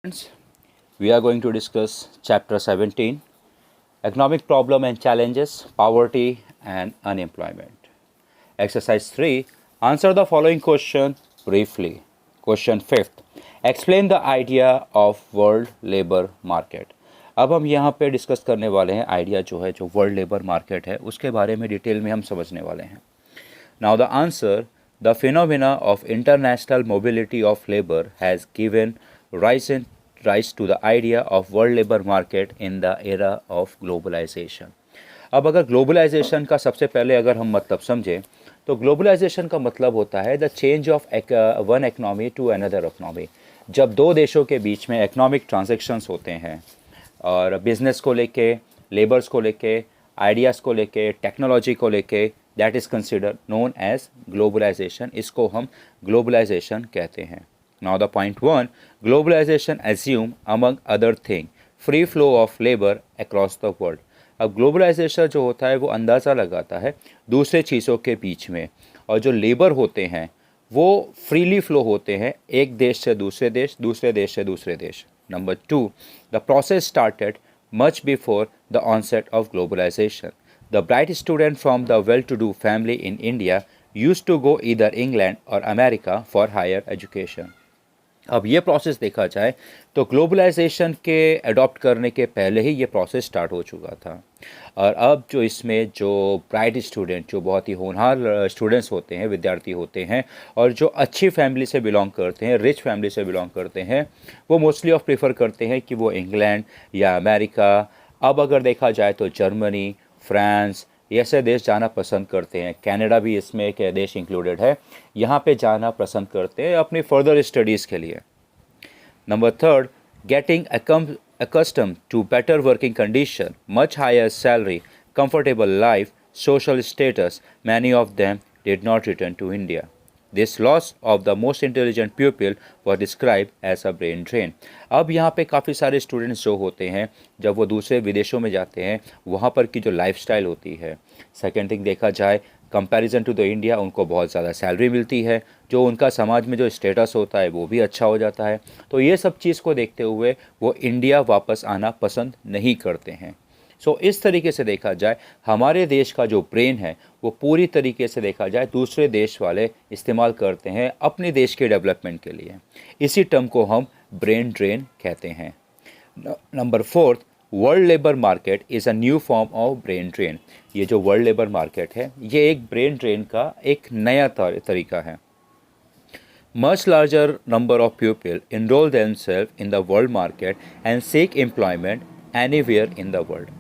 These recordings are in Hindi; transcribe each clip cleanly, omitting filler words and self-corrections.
Friends, we are going to discuss Chapter 17 Economic Problem and Challenges, Poverty and Unemployment. Exercise 3 Answer the following question briefly. Question 5th Explain the idea of World Labor Market. अब हम यहाँ पे डिस्कस करने वाले हैं आइडिया जो वर्ल्ड लेबर मार्केट है उसके बारे में डिटेल में हम समझने वाले हैं. Now the answer, the phenomena of international mobility of labor has given rise to the idea of world labor market in the era of globalization. अब अगर ग्लोबलाइजेशन का सबसे पहले अगर हम मतलब समझें तो ग्लोबलाइजेशन का मतलब होता है the change of one economy to another economy. जब दो देशों के बीच में इकोनॉमिक ट्रांजैक्शंस होते हैं और बिजनेस को लेके, लेबर्स को लेके, आइडियाज़ को लेके, टेक्नोलॉजी को लेके, that is consider known as globalization. इसको हम ग्लोबलाइजेशन कहते हैं. Now the point 1 globalization assume among other thing free flow of labour across the world. अब ग्लोबलाइजेशन जो होता है वो अंदाज़ा लगाता है दूसरे चीज़ों के बीच में और जो लेबर होते हैं वो फ्रीली फ्लो होते हैं एक देश से दूसरे देश, दूसरे देश से दूसरे देश. Number 2 the process started much before the onset of globalization. The bright student from the well-to-do family in India used to go either England or America for higher education. अब ये प्रोसेस देखा जाए तो ग्लोबलाइजेशन के अडॉप्ट करने के पहले ही ये प्रोसेस स्टार्ट हो चुका था. और अब जो इसमें जो ब्राइट स्टूडेंट, जो बहुत ही होनहार स्टूडेंट्स होते हैं, विद्यार्थी होते हैं और जो अच्छी फैमिली से बिलोंग करते हैं, रिच फैमिली से बिलोंग करते हैं, वो मोस्टली ऑफ प्रीफर करते हैं कि वो इंग्लैंड या अमेरिका, अब अगर देखा जाए तो जर्मनी, फ्रांस, ऐसे देश जाना पसंद करते हैं. कनाडा भी इसमें एक देश इंक्लूडेड है. यहाँ पे जाना पसंद करते हैं अपनी फर्दर स्टडीज़ के लिए. Number 3 getting accustomed to better working condition, much higher salary, comfortable life, social status, many of them did not return to India. This loss of the most intelligent pupil was described as a brain drain. अब यहाँ पे काफ़ी सारे स्टूडेंट्स जो होते हैं जब वो दूसरे विदेशों में जाते हैं वहाँ पर की जो लाइफस्टाइल होती है, सेकेंड थिंग देखा जाए कंपैरिजन टू द इंडिया, उनको बहुत ज़्यादा सैलरी मिलती है, जो उनका समाज में जो स्टेटस होता है वो भी अच्छा हो जाता है. तो ये सब चीज़ को देखते हुए वो इंडिया वापस आना पसंद नहीं करते हैं. सो इस तरीके से देखा जाए हमारे देश का जो ब्रेन है वो पूरी तरीके से देखा जाए दूसरे देश वाले इस्तेमाल करते हैं अपने देश के डेवलपमेंट के लिए. इसी टर्म को हम ब्रेन ड्रेन कहते हैं. Number 4 world labour market is a new form of brain drain. ये जो वर्ल्ड लेबर मार्केट है ये एक ब्रेन ड्रेन का एक नया तरीका है. Much larger number of people enroll themselves in the world market and seek employment anywhere in the world.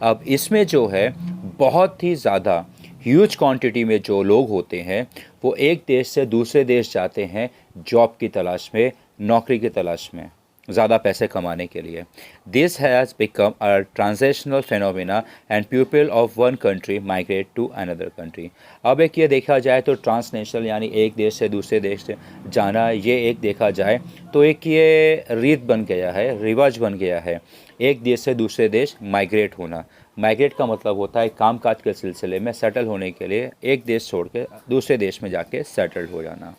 अब इसमें जो है बहुत ही ज़्यादा ह्यूज क्वांटिटी में जो लोग होते हैं वो एक देश से दूसरे देश जाते हैं जॉब की तलाश में, नौकरी की तलाश में, ज़्यादा पैसे कमाने के लिए. This has become a transitional phenomena and people of one country migrate to another country. अब एक ये देखा जाए तो ट्रांसनेशनल यानी एक देश से दूसरे देश से जाना, ये एक देखा जाए तो एक ये रीत बन गया है, रिवाज बन गया है, एक देश से दूसरे देश माइग्रेट होना. माइग्रेट का मतलब होता है कामकाज के सिलसिले में सेटल होने के लिए एक देश छोड़ के दूसरे देश में जाके सेटल्ड हो जाना.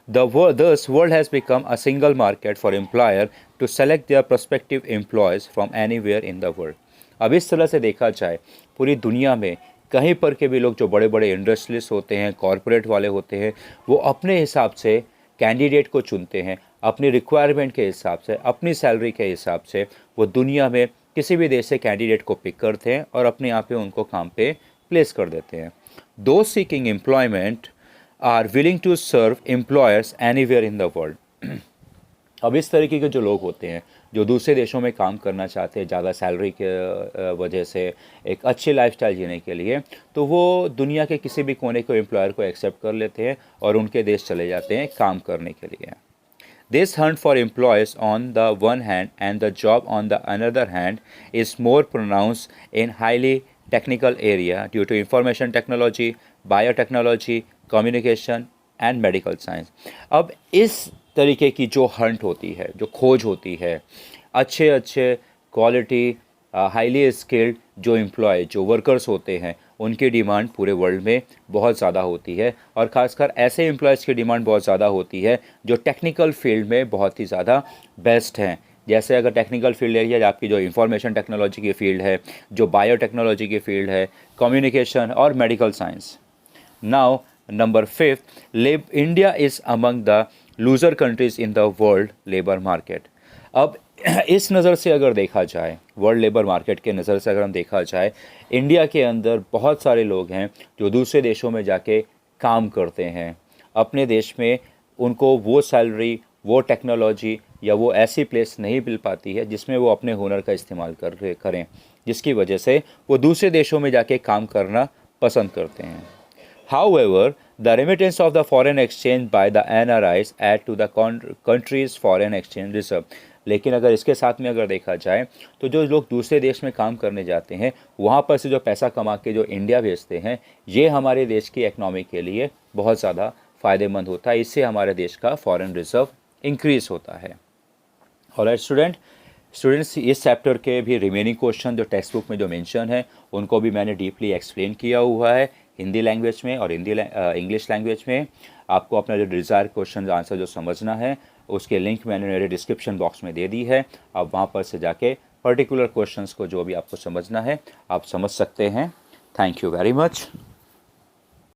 Thus, world has become a single market for employer to select their prospective employees from anywhere in the world. अब इस तरह से देखा जाए पूरी दुनिया में कहीं पर के भी लोग जो बड़े बड़े इंडस्ट्रियलिस्ट होते हैं, कॉरपोरेट वाले होते हैं, वो अपने हिसाब से कैंडिडेट को चुनते हैं, अपनी रिक्वायरमेंट के हिसाब से, अपनी सैलरी के हिसाब से वो दुनिया में किसी भी देश से कैंडिडेट को पिक करते हैं और अपने यहाँ पे उनको काम पे प्लेस कर देते हैं. Those seeking employment are willing to serve employers anywhere in the world. अब इस तरीके के जो लोग होते हैं जो दूसरे देशों में काम करना चाहते हैं ज़्यादा सैलरी के वजह से, एक अच्छी लाइफस्टाइल जीने के लिए, तो वो दुनिया के किसी भी कोने को एम्प्लॉयर को एक्सेप्ट कर लेते हैं और उनके देश चले जाते हैं काम करने के लिए. This hunt for employees on the one hand and the job on the another hand is more pronounced in highly technical area due to information technology, biotechnology, communication and medical science. अब इस तरीके की जो हंट होती है, जो खोज होती है, अच्छे क्वालिटी हाईली स्किल्ड जो एम्प्लॉय, जो वर्कर्स होते हैं उनकी डिमांड पूरे वर्ल्ड में बहुत ज़्यादा होती है और ख़ासकर ऐसे एम्प्लॉयज़ की डिमांड बहुत ज़्यादा होती है जो टेक्निकल फील्ड में बहुत ही ज़्यादा बेस्ट हैं। जैसे अगर टेक्निकल फील्ड एरिया आपकी जो इंफॉर्मेशन टेक्नोलॉजी की फील्ड है, जो बायोटेक्नोलॉजी की फील्ड है, कम्युनिकेशन और medical science. Now number 5, India is among the loser countries in the world labour market. अब इस नज़र से अगर देखा जाए, वर्ल्ड लेबर मार्केट के नज़र से अगर हम देखा जाए, इंडिया के अंदर बहुत सारे लोग हैं जो दूसरे देशों में जाके काम करते हैं। अपने देश में उनको वो सैलरी, वो टेक्नोलॉजी या वो ऐसी प्लेस नहीं मिल पाती है जिसमें वो अपने हुनर का इस्तेमाल करें, जिसकी वजह से वो दूसरे देशों में जाके काम करना पसंद करते हैं। However, the remittance of the foreign exchange by the NRIs add to the country's foreign exchange reserve। लेकिन अगर इसके साथ में अगर देखा जाए तो जो लोग दूसरे देश में काम करने जाते हैं, वहाँ पर से जो पैसा कमा के जो इंडिया भेजते हैं, ये हमारे देश की इकनॉमी के लिए बहुत ज़्यादा फ़ायदेमंद होता है। इससे हमारे देश का फॉरेन रिजर्व इंक्रीज़ होता है। ऑलराइट स्टूडेंट्स, इस चैप्टर के भी रिमेनिंग क्वेश्चन जो टेक्स्ट बुक में जो मेंशन है, उनको भी मैंने डीपली एक्सप्लेन किया हुआ है हिंदी लैंग्वेज में और इंग्लिश लैंग्वेज में। आपको अपना जो डिज़ायर क्वेश्चन आंसर जो समझना है, उसके लिंक मैंने मेरे डिस्क्रिप्शन बॉक्स में दे दी है। आप वहाँ पर से जाके पर्टिकुलर क्वेश्चंस को जो भी आपको समझना है, आप समझ सकते हैं। Thank you very much.